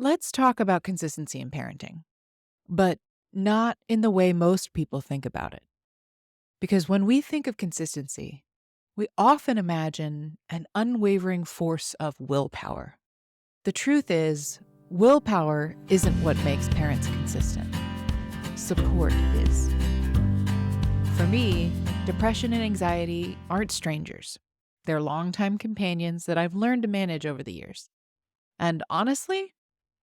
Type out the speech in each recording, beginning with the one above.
Let's talk about consistency in parenting, but not in the way most people think about it. Because when we think of consistency, we often imagine an unwavering force of willpower. The truth is, willpower isn't what makes parents consistent. Support is. For me, depression and anxiety aren't strangers. They're longtime companions that I've learned to manage over the years. And honestly,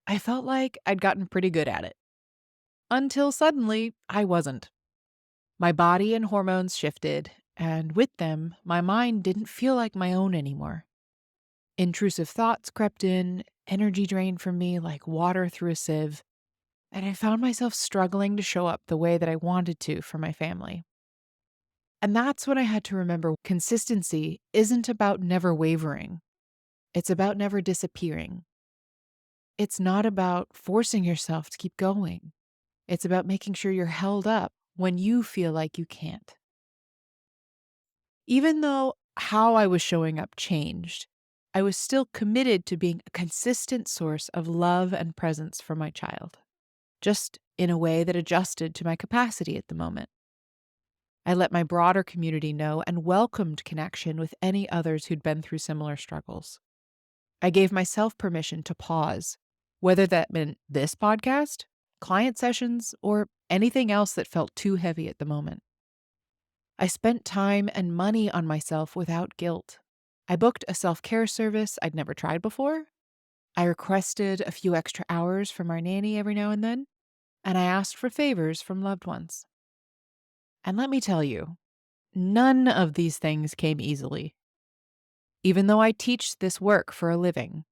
I felt like I'd gotten pretty good at it. Until suddenly, I wasn't. My body and hormones shifted, and with them, my mind didn't feel like my own anymore. Intrusive thoughts crept in, energy drained from me like water through a sieve, and I found myself struggling to show up the way that I wanted to for my family. And that's when I had to remember consistency isn't about never wavering. It's about never disappearing. It's not about forcing yourself to keep going. It's about making sure you're held up when you feel like you can't. Even though how I was showing up changed, I was still committed to being a consistent source of love and presence for my child, just in a way that adjusted to my capacity at the moment. I let my broader community know and welcomed connection with any others who'd been through similar struggles. I gave myself permission to pause, whether that meant this podcast, client sessions, or anything else that felt too heavy at the moment. I spent time and money on myself without guilt. I booked a self-care service I'd never tried before. I requested a few extra hours from our nanny every now and then, and I asked for favors from loved ones. And let me tell you, none of these things came easily. Even though I teach this work for a living,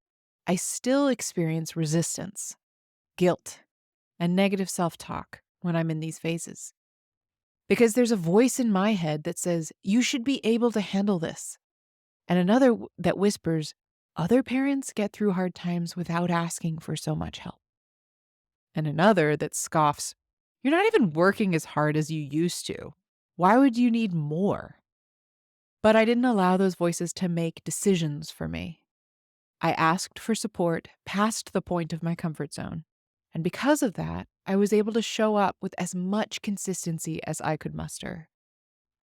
I still experience resistance, guilt, and negative self-talk when I'm in these phases. Because there's a voice in my head that says, you should be able to handle this. And another that whispers, other parents get through hard times without asking for so much help. And another that scoffs, you're not even working as hard as you used to. Why would you need more? But I didn't allow those voices to make decisions for me. I asked for support past the point of my comfort zone. And because of that, I was able to show up with as much consistency as I could muster.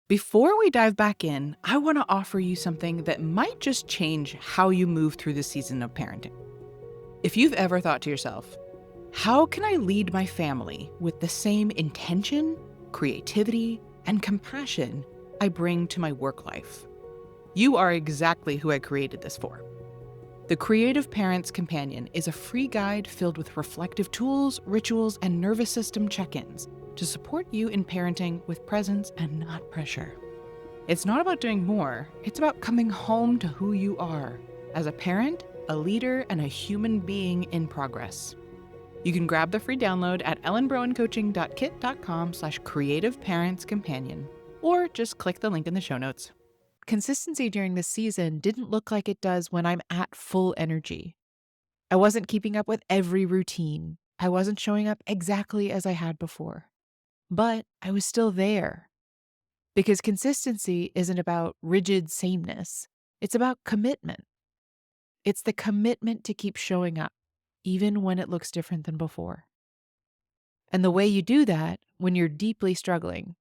Before we dive back in, I want to offer you something that might just change how you move through the season of parenting. If you've ever thought to yourself, how can I lead my family with the same intention, creativity, and compassion I bring to my work life? You are exactly who I created this for. The Creative Parents Companion is a free guide filled with reflective tools, rituals, and nervous system check-ins to support you in parenting with presence and not pressure. It's not about doing more, it's about coming home to who you are as a parent, a leader, and a human being in progress. You can grab the free download at ellenbrowencoaching.kit.com/creativeparentscompanion, or just click the link in the show notes. Consistency during this season didn't look like it does when I'm at full energy. I wasn't keeping up with every routine. I wasn't showing up exactly as I had before. But I was still there. Because consistency isn't about rigid sameness. It's about commitment. It's the commitment to keep showing up, even when it looks different than before. And the way you do that when you're deeply struggling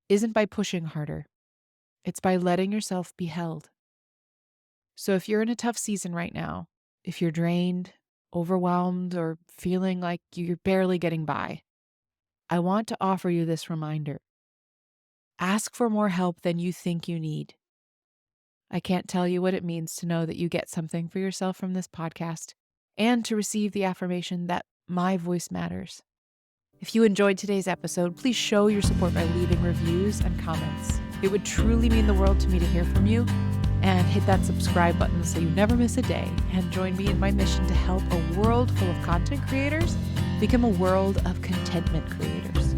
isn't by pushing harder. It's by letting yourself be held. So if you're in a tough season right now, if you're drained, overwhelmed, or feeling like you're barely getting by, I want to offer you this reminder. Ask for more help than you think you need. I can't tell you what it means to know that you get something for yourself from this podcast and to receive the affirmation that my voice matters. If you enjoyed today's episode, please show your support by leaving reviews and comments. It would truly mean the world to me to hear from you. And hit that subscribe button so you never miss a day. And join me in my mission to help a world full of content creators become a world of contentment creators.